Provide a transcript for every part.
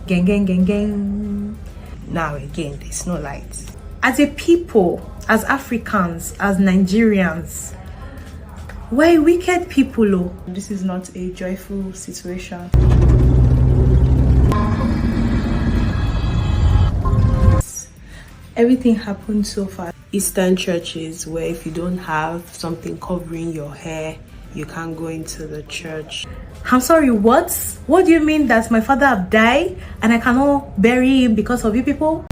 Gang, gang, gang, gang. Now again, there's no light. As a people, as Africans, as Nigerians, we're wicked people. Oh. This is not a joyful situation. Everything happened so fast. Eastern churches where if you don't have something covering your hair, you can't go into the church. I'm sorry, what? What do you mean that my father have died and I cannot bury him because of you people?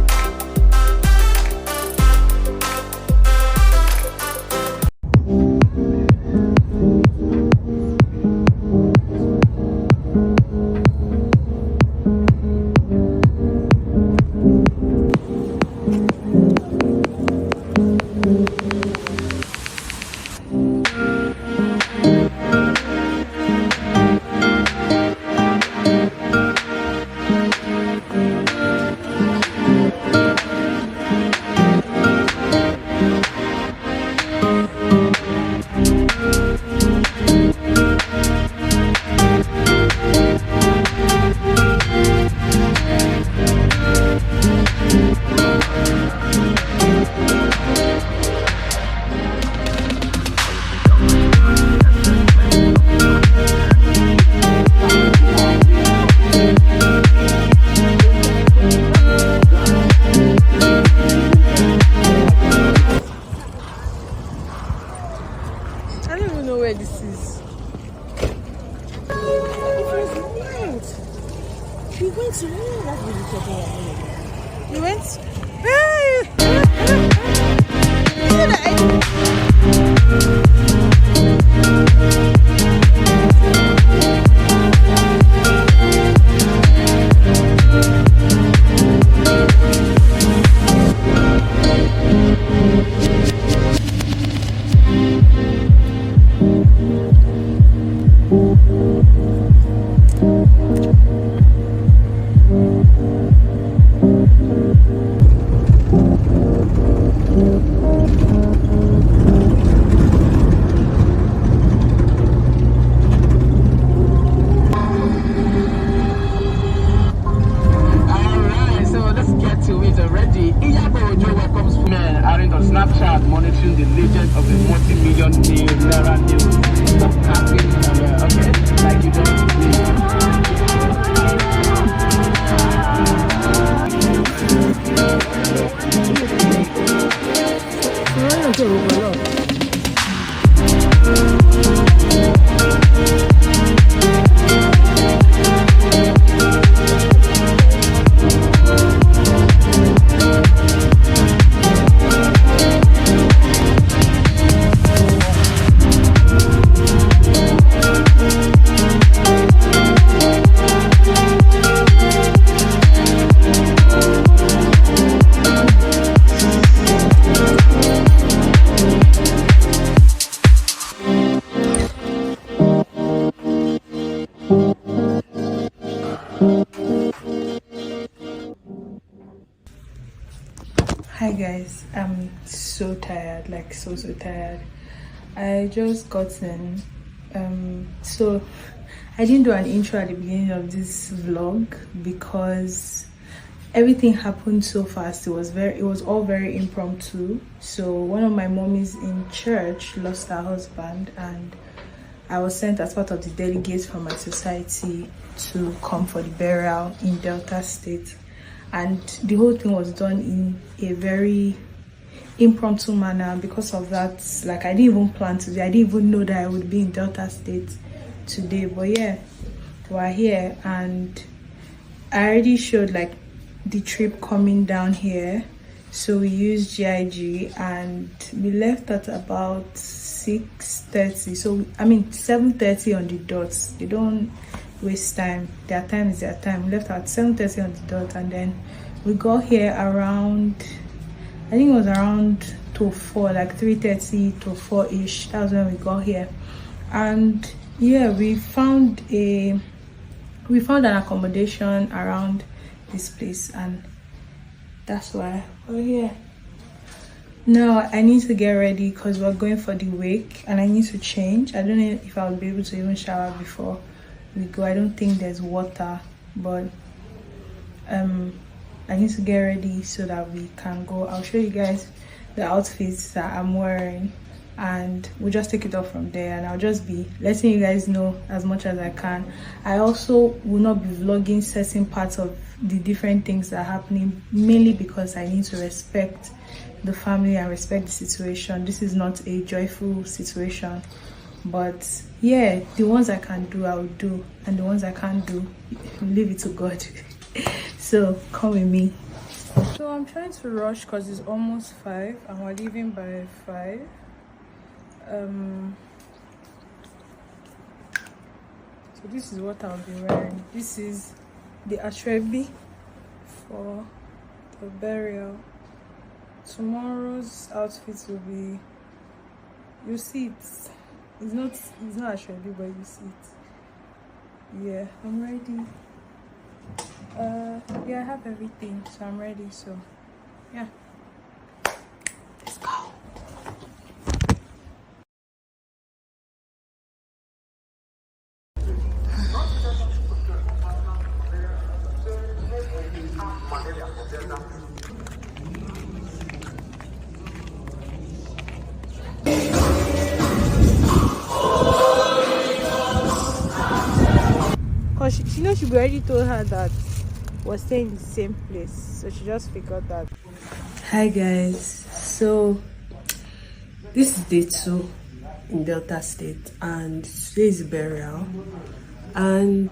Hi guys, I'm so tired, like so tired. I just got in, so I didn't do an intro at the beginning of this vlog because everything happened so fast. It was all very impromptu. So one of my mommies in church lost her husband, and I was sent as part of the delegates from my society to come for the burial in Delta State. And the whole thing was done in a very impromptu manner. Because of that, like, I didn't even plan to do. I didn't even know that I would be in Delta State today. But yeah, we're here, and I already showed like the trip coming down here. So we used GIG and we left at about 6:30. So I mean 7:30 on the dot. They don't waste time. Their time is their time. We left at 7:30 on the dot, and then we got here around, I think it was around to 4, like 3:30 to 4-ish. That was when we got here. And yeah, we found an accommodation around this place, and that's why we're here. Now I need to get ready because we're going for the wake, and I need to change. I don't know if I'll be able to even shower before we go. I don't think there's water, but I need to get ready so that we can go. I'll show you guys the outfits that I'm wearing, and we'll just take it off from there, and I'll just be letting you guys know as much as I can. I also will not be vlogging certain parts of the different things that are happening, mainly because I need to respect the family and respect the situation. This is not a joyful situation, but yeah, the ones I can do I will do, and the ones I can't do, leave it to God. So come with me. So I'm trying to rush because it's almost 5 and we're leaving by 5. So this is what I'll be wearing. This is the ashrebi for the burial. Tomorrow's outfit will be, you see it, it's not ashrebi, but you see it. Yeah, I'm ready. Yeah, I have everything, so I'm ready. So yeah, let's go. Cause she knows she already told her that we're staying in the same place, so she just figured that. Hi guys, so this is day 2 in Delta State, and today is burial, and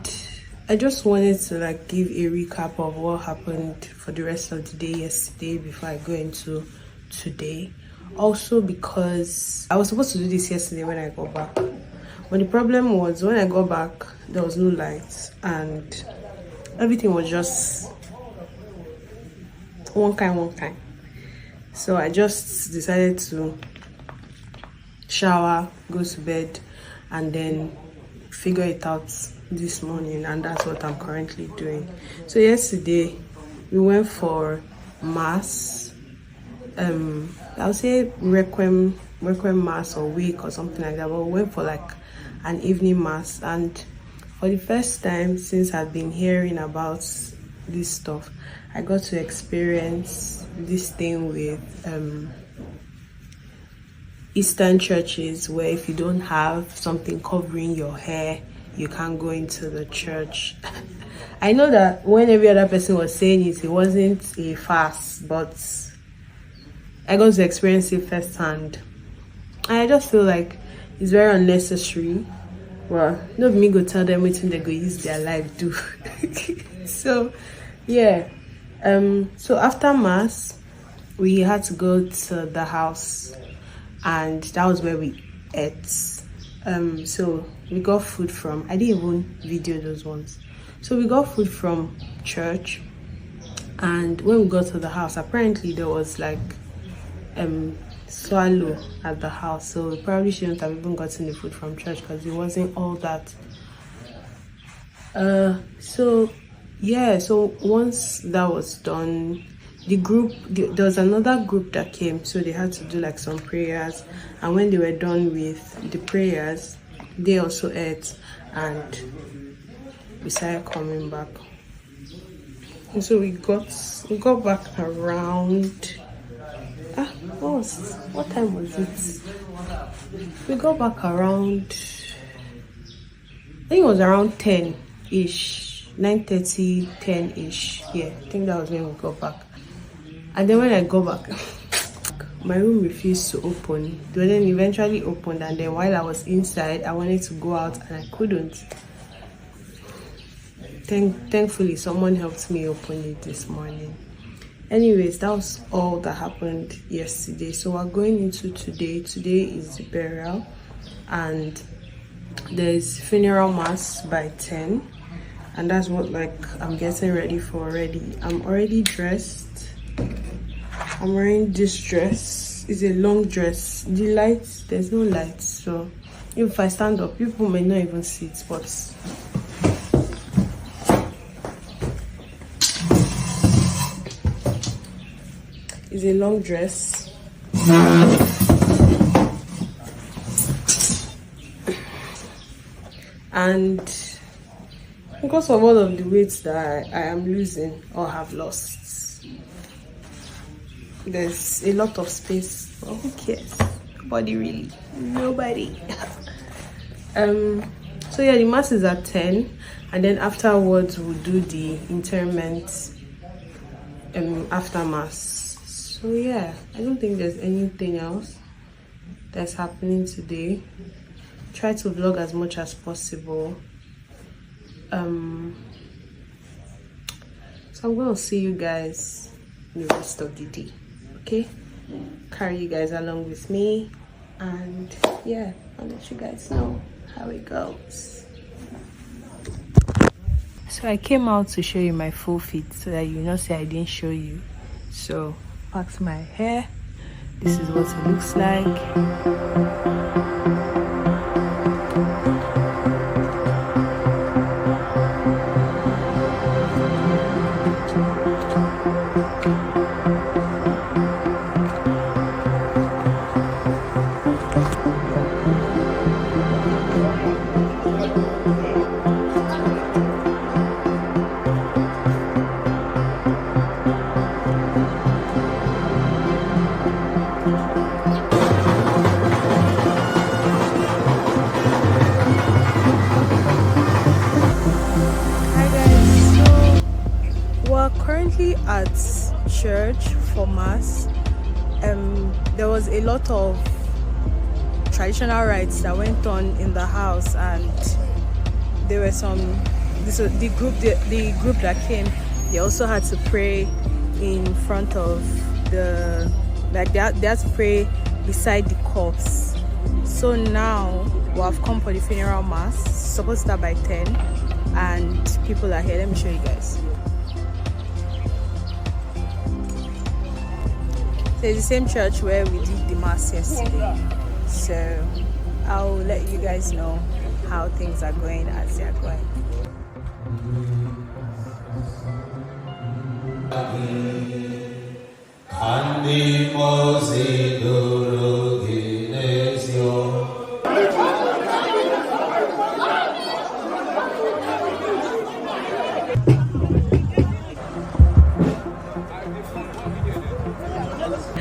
I just wanted to like give a recap of what happened for the rest of the day yesterday before I go into today. Also because I was supposed to do this yesterday when I got back, but the problem was when I got back there was no lights and everything was just one kind. So I just decided to shower, go to bed, and then figure it out this morning, and that's what I'm currently doing. So yesterday we went for mass, I would say requiem mass or wake or something like that, but we went for like an evening mass, and for the first time since I've been hearing about this stuff, I got to experience this thing with Eastern churches, where if you don't have something covering your hair, you can't go into the church. I know that when every other person was saying it wasn't a fast, but I got to experience it firsthand. I just feel like it's very unnecessary. Well, not me go tell them what they go use their life do. So yeah, so after mass we had to go to the house, and that was where we ate. So we got food from, I didn't even video those ones, so we got food from church, and when we got to the house apparently there was like swallow at the house, so we probably shouldn't have even gotten the food from church because it wasn't all that. So yeah, so once that was done, there was another group that came, so they had to do like some prayers, and when they were done with the prayers they also ate, and we started coming back. And so we got back around what time was it? We got back around, I think it was around 10-ish, 9:30, 10-ish. Yeah, I think that was when we got back. And then when I got back, my room refused to open. But then eventually opened, and then while I was inside, I wanted to go out and I couldn't. Thankfully, someone helped me open it this morning. Anyways, that was all that happened yesterday. So we're going into today. Today is the burial, and there's funeral mass by 10, and that's what like I'm getting ready for already. I'm already dressed. I'm wearing this dress. It's a long dress. The lights, there's no lights, so if I stand up people may not even see it, but it's a long dress. And because of all of the weight that I am losing or have lost. There's a lot of space. Well, who cares? Nobody really. Nobody. So yeah, the mass is at 10, and then afterwards we'll do the interment after mass. So yeah, I don't think there's anything else that's happening today. Try to vlog as much as possible. So I'm gonna see you guys the rest of the day. Okay, carry you guys along with me, and yeah, I'll let you guys know how it goes. So I came out to show you my full fit so that you know say I didn't show you. So packed my hair. This is what it looks like. At church for mass. There was a lot of traditional rites that went on in the house, and there were some the group that came, they also had to pray in front of the, like they had to pray beside the corpse. So now we have come for the funeral mass. It's supposed to start by 10, and people are here. Let me show you guys. So it's the same church where we did the mass yesterday. So I'll let you guys know how things are going as they are going.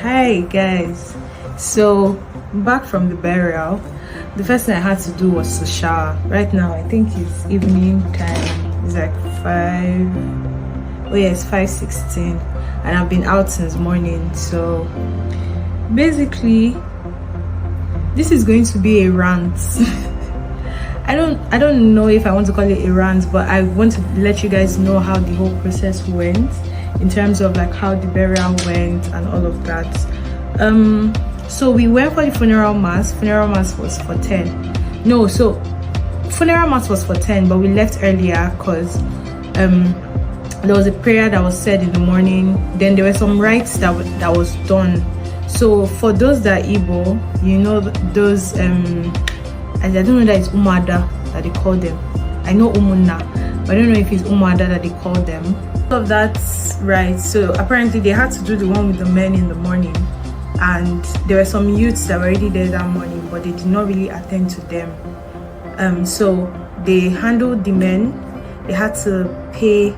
Hi guys, so back from the burial. The first thing I had to do was to shower. Right now I think it's evening time. It's like 5:16, and I've been out since morning. So basically this is going to be a rant. I don't know if I want to call it a rant, but I want to let you guys know how the whole process went, in terms of like how the burial went and all of that. So we went for the funeral mass. Funeral mass was for 10. No, so funeral mass was for 10, but we left earlier because there was a prayer that was said in the morning. Then there were some rites that was done. So for those that are Igbo, you know, those I don't know that it's Umada that they call them. I know Umunna, but I don't know if it's Umada that they call them. All of that's right. So apparently they had to do the one with the men in the morning, and there were some youths that were already there that morning, but they did not really attend to them. So they handled the men. They had to pay.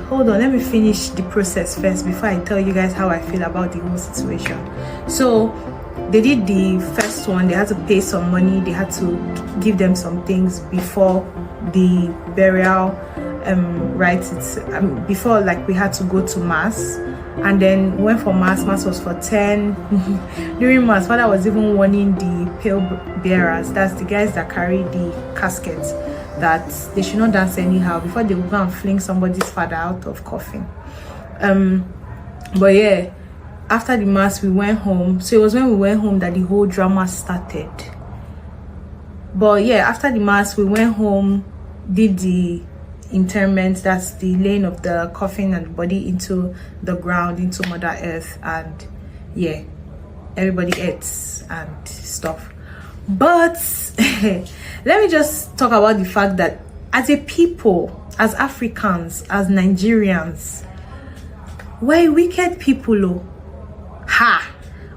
Hold on, let me finish the process first before I tell you guys how I feel about the whole situation. So they did the first one. They had to pay some money. They had to give them some things before the burial rites. Before, like, we had to go to mass, and then went for mass. Mass was for 10. During mass, father was even warning the pale bearers, that's the guys that carry the caskets, that they should not dance anyhow before they will go and fling somebody's father out of coffin. But yeah, after the mass we went home. So it was when we went home that the whole drama started. But yeah, after the mass we went home, did the interment, that's the laying of the coffin and the body into the ground, into Mother Earth, and yeah, everybody ate and stuff. But let me just talk about the fact that as a people, as Africans, as Nigerians, we're wicked people. Oh, ha!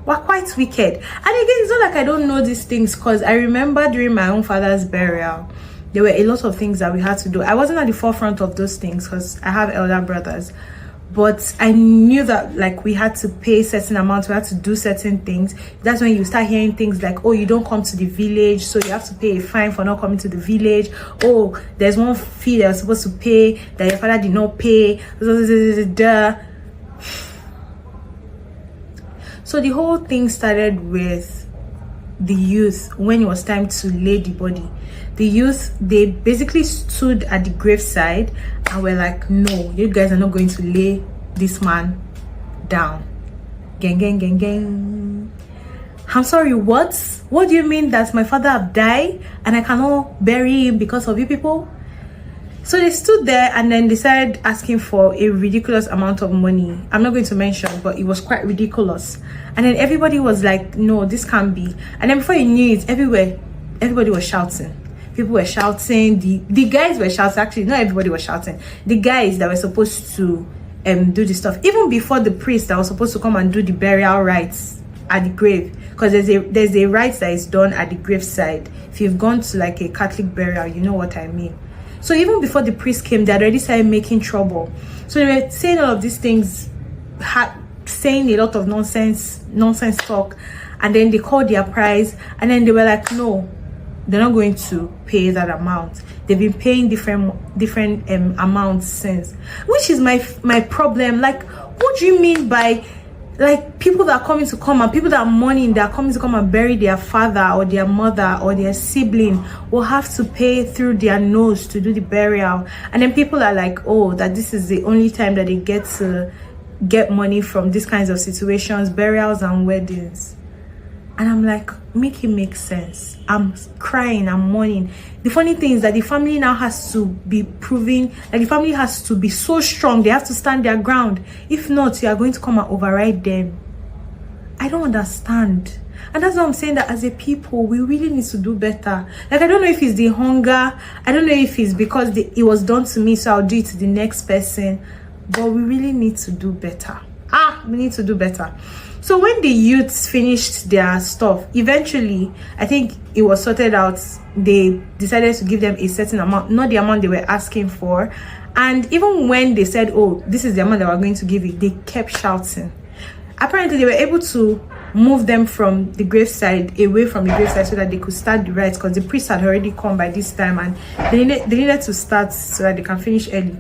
were quite wicked. And again, it's not like I don't know these things, because I remember during my own father's burial, there were a lot of things that we had to do. I wasn't at the forefront of those things because I have elder brothers, but I knew that like we had to pay certain amounts, we had to do certain things. That's when you start hearing things like, oh, you don't come to the village, so you have to pay a fine for not coming to the village. Oh, there's one fee that you're supposed to pay that your father did not pay. So the whole thing started with the youth. When it was time to lay the body, the youth, they basically stood at the graveside and were like, no, you guys are not going to lay this man down. Gang, gang, gang, gang. I'm sorry, what do you mean that my father have died and I cannot bury him because of you people? So they stood there and then they started asking for a ridiculous amount of money. I'm not going to mention, but it was quite ridiculous. And then everybody was like, no, this can't be. And then before you knew it, everywhere, everybody was shouting. People were shouting. The guys were shouting. Actually, not everybody was shouting. The guys that were supposed to do the stuff, even before the priest that was supposed to come and do the burial rites at the grave, because there's a rite that is done at the graveside. If you've gone to like a Catholic burial, you know what I mean. So even before the priest came, they had already started making trouble. So they were saying all of these things, saying a lot of nonsense talk, and then they called their price, and then they were like, no, they're not going to pay that amount. They've been paying different amounts since, which is my problem. Like, what do you mean by like people that are coming to come and people that are mourning, that are coming to come and bury their father or their mother or their sibling, will have to pay through their nose to do the burial? And then people are like, oh, that this is the only time that they get to get money from these kinds of situations, burials and weddings. And I'm like, make it make sense. I'm crying, I'm mourning. The funny thing is that the family now has to be proving, like the family has to be so strong. They have to stand their ground. If not, you are going to come and override them. I don't understand. And that's why I'm saying that as a people, we really need to do better. Like, I don't know if it's the hunger. I don't know if it's because it was done to me, so I'll do it to the next person. But we really need to do better. We need to do better. So when the youths finished their stuff, eventually, I think it was sorted out. They decided to give them a certain amount, not the amount they were asking for. And even when they said, oh, this is the amount that we're going to give you, they kept shouting. Apparently, they were able to move them from the graveside, away from the graveside, so that they could start the rites, because the priest had already come by this time, and they needed to start so that they can finish early.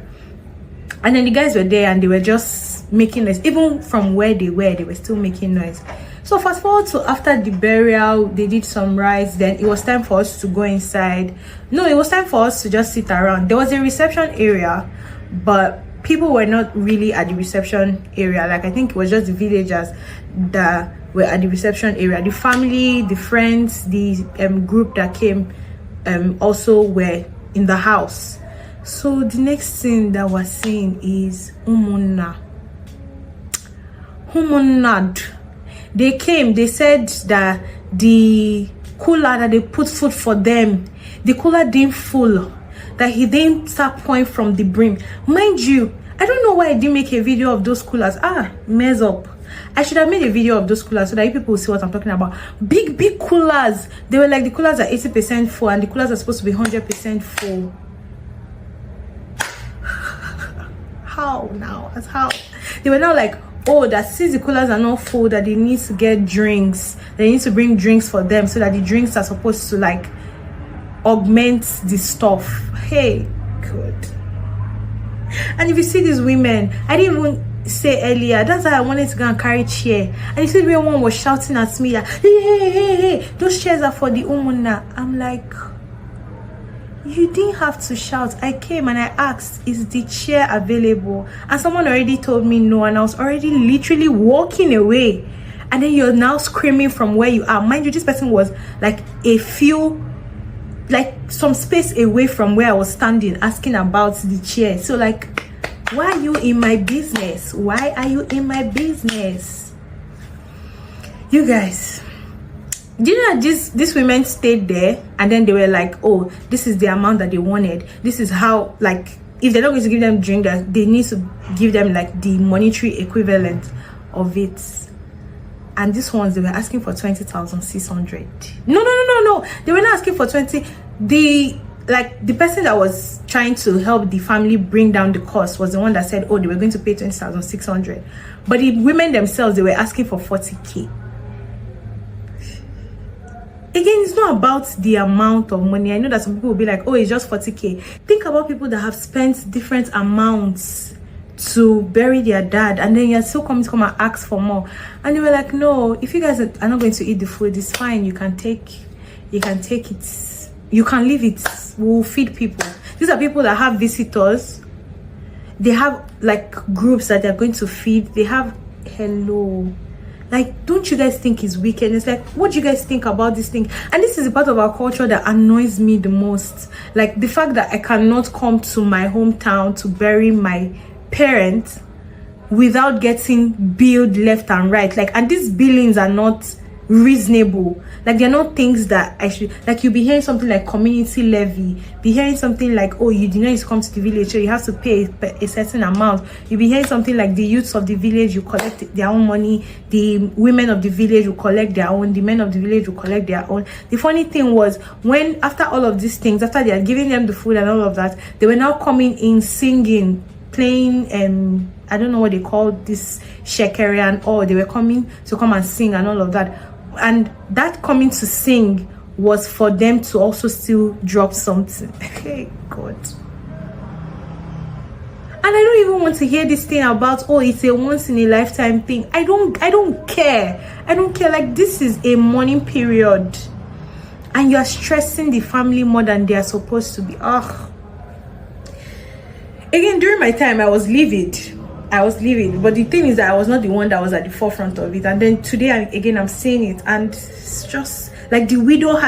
And then the guys were there and they were just making noise. Even from where they were still making noise. So fast forward to after the burial, they did some rites. Then it was time for us to go inside. No, it was time for us to just sit around. There was a reception area, but people were not really at the reception area. Like, I think it was just the villagers that were at the reception area. The family, the friends, the group that came also were in the house. So the next thing that we're seeing is Umunad. They came, they said that the cooler that they put food for them, the cooler didn't full, that he didn't start pouring from the brim. Mind you, I don't know why I didn't make a video of those coolers. Mess up. I should have made a video of those coolers so that people will see what I'm talking about. Big coolers. They were like, the coolers are 80% full and the coolers are supposed to be 100% full. How now? As how? They were now like, oh, that since the coolers are not full, that they need to get drinks. They need to bring drinks for them so that the drinks are supposed to like augment the stuff. Hey, good. And if you see these women, I didn't even say earlier, that's why I wanted to go and carry chair. And you see everyone was shouting at me that, hey, those chairs are for the Umunad. I'm like, you didn't have to shout. I came and I asked, is the chair available? And someone already told me no, and I was already literally walking away. And then you're now screaming from where you are. Mind you, this person was like some space away from where I was standing, asking about the chair. So like, why are you in my business? Why are you in my business? You guys, do you know that these women stayed there and then they were like, oh, this is the amount that they wanted. This is how, like, if they're not going to give them drink, that they need to give them like the monetary equivalent of it. and these ones, they were asking for 20,600. No, they were not asking for 20. The person that was trying to help the family bring down the cost was the one that said, oh, they were going to pay 20,600, but the women themselves, they were asking for 40k. Again, it's not about the amount of money. I know that some people will be like, oh, it's just 40k. Think about people that have spent different amounts to bury their dad, and then you're still coming to come and ask for more. And they were like, no, if you guys are not going to eat the food, it's fine. You can take it. You can leave it. We'll feed people. These are people that have visitors. They have like groups that they're going to feed. They have, hello. Like, don't you guys think it's wicked? It's like, what do you guys think about this thing? And this is a part of our culture that annoys me the most. Like, the fact that I cannot come to my hometown to bury my parents without getting billed left and right. Like, and these billings are not reasonable. Like, they're not things that I should, like, you'll be hearing something like community levy, be hearing something like, oh, you did not come to the village, so you have to pay a certain amount. You'll be hearing something like the youths of the village, you collect their own money, the women of the village will collect their own, the men of the village will collect their own. The funny thing was, when after all of these things, after they had given them the food and all of that, they were now coming in singing, playing, I don't know what they call this, shekere and all. They were coming to come and sing and all of that. And that coming to sing was for them to also still drop something. Hey, God. And I don't even want to hear this thing about, oh, it's a once in a lifetime thing. I don't care. I don't care. Like, this is a mourning period, and you are stressing the family more than they are supposed to be. Ugh. Again, during my time, I was livid, but the thing is that I was not the one that was at the forefront of it. And then today, I'm saying it, and it's just like the widow that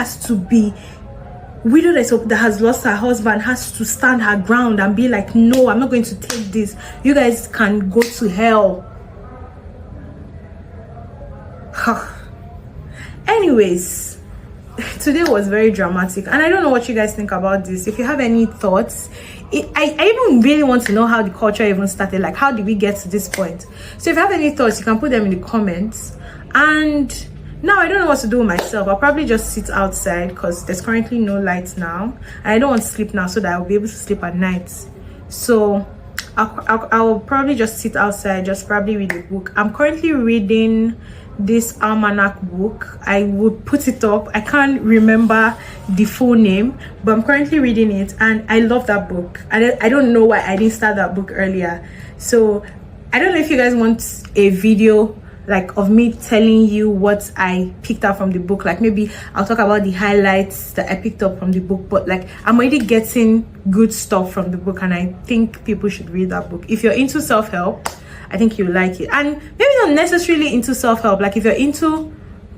has lost her husband has to stand her ground and be like, no, I'm not going to take this. You guys can go to hell. Anyways, today was very dramatic, and I don't know what you guys think about this. If you have any thoughts, I even really want to know how the culture even started. Like, how did we get to this point? So if you have any thoughts, you can put them in the comments. And now I don't know what to do with myself. I'll probably just sit outside because there's currently no lights now, and I don't want to sleep now so that I'll be able to sleep at night. So I'll probably just sit outside, just probably read a book. I'm currently reading this almanac book. I would put it up. I can't remember the full name, but I'm currently reading it, and I love that book. I don't know why I didn't start that book earlier. So I don't know if you guys want a video like of me telling you what I picked up from the book. Like, maybe I'll talk about the highlights that I picked up from the book, but like, I'm already getting good stuff from the book, and I think people should read that book. If you're into self-help, I think you like it. And maybe not necessarily into self-help, like if you're into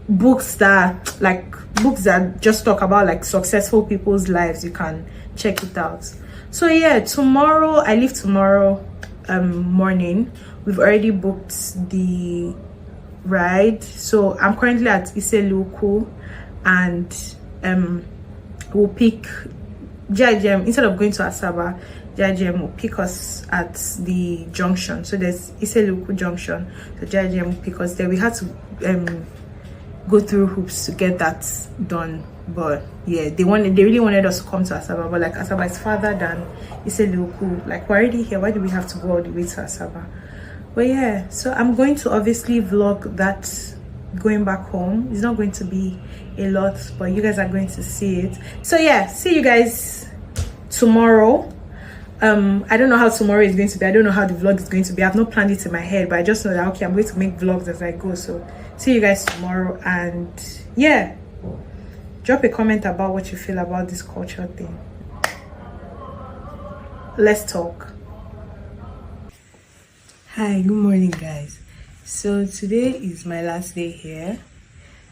books that just talk about like successful people's lives, you can check it out. So yeah, I leave tomorrow morning. We've already booked the ride, so I'm currently at Iseluku, and we'll pick JIGM. Instead of going to Asaba, JIGM will pick us at the junction. So there's Iseluku junction, so JIGM will pick us there. We had to go through hoops to get that done, but yeah, they really wanted us to come to Asaba, but like Asaba is farther than Iseluku. Like, we're already here, why do we have to go all the way to Asaba? But yeah, so I'm going to obviously vlog that going back home. It's not going to be a lot, but you guys are going to see it. So yeah, see you guys tomorrow. I don't know how tomorrow is going to be. I don't know how the vlog is going to be. I've not planned it in my head, but I just know that, okay, I'm going to make vlogs as I go. So see you guys tomorrow, and yeah, drop a comment about what you feel about this culture thing. Let's talk. Hi, good morning guys. So today is my last day here.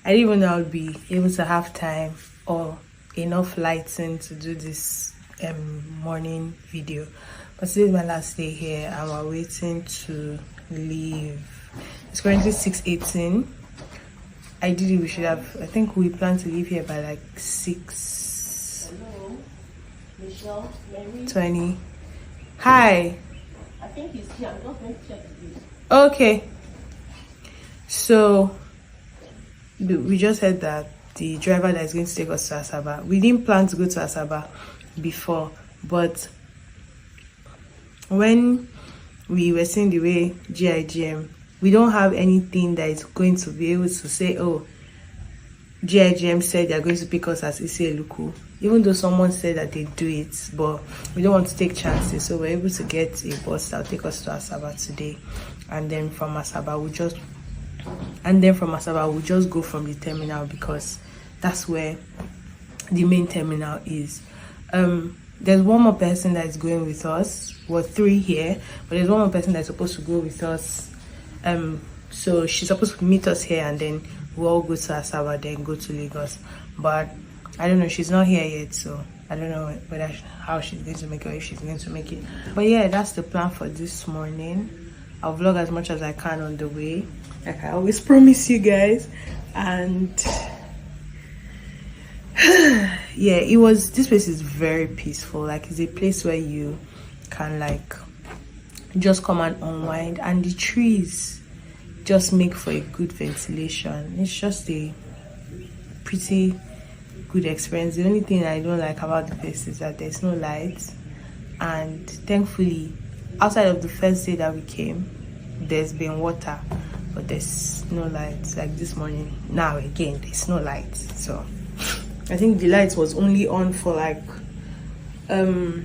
I didn't even know I would be able to have time or enough lighting to do this morning video, but today is my last day here, and we're waiting to leave. It's currently 6:18. Ideally we should have, I think we plan to leave here by like 6:20. Hi. I think he's here. I'm just going to check this. Okay. So we just heard that the driver that is going to take us to Asaba, we didn't plan to go to Asaba before, but when we were seeing the way GIGM, we don't have anything that is going to be able to say, oh, GIGM said they're going to pick us as Isi-Eluku, even though someone said that they do it, but we don't want to take chances. So we're able to get a bus that will take us to Asaba today, and then from Asaba we'll just go from the terminal, because that's where the main terminal is. There's one more person that is going with us. We're 3 here, but there's one more person that's supposed to go with us. So she's supposed to meet us here, and then we'll all go to Asaba, then go to Lagos. But I don't know, she's not here yet, so I don't know whether how she's going to make it, or if she's going to make it. But yeah, that's the plan for this morning. I'll vlog as much as I can on the way, like I always promise you guys. And yeah, this place is very peaceful. Like, it's a place where you can like just come and unwind, and the trees just make for a good ventilation. It's just a pretty good experience. The only thing I don't like about the place is that there's no lights, and thankfully outside of the first day that we came, there's been water, but there's no lights. Like this morning, now again there's no lights. So I think the lights was only on for like 3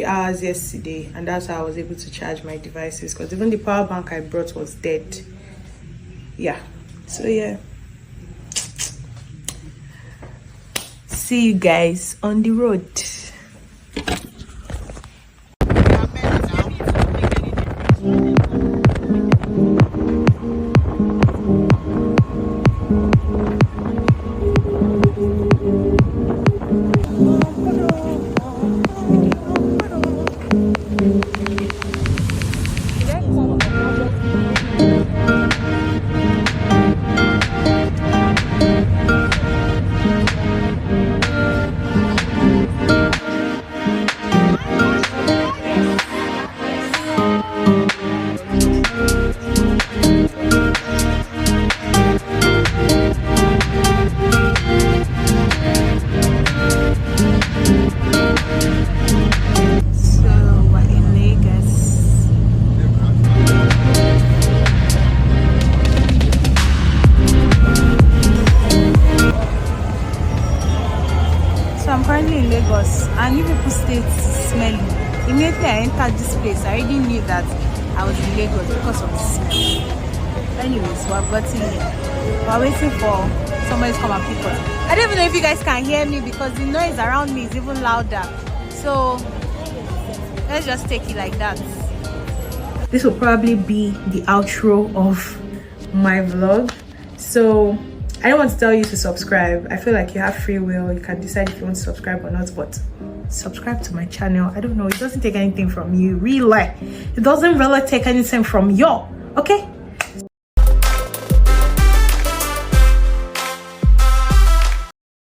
hours yesterday, and that's how I was able to charge my devices, because even the power bank I brought was dead. Yeah, so yeah, see you guys on the road. And you people stay smelly. Immediately I entered this place, I already knew that I was in Lagos because of the smell. Anyways, we have gotten here. We're waiting for somebody to come and pick us. I don't even know if you guys can hear me, because the noise around me is even louder. So let's just take it like that. This will probably be the outro of my vlog. So I don't want to tell you to subscribe. I feel like you have free will. You can decide if you want to subscribe or not, but subscribe to my channel. I don't know, it doesn't take anything from you, really. It doesn't really take anything from you, okay?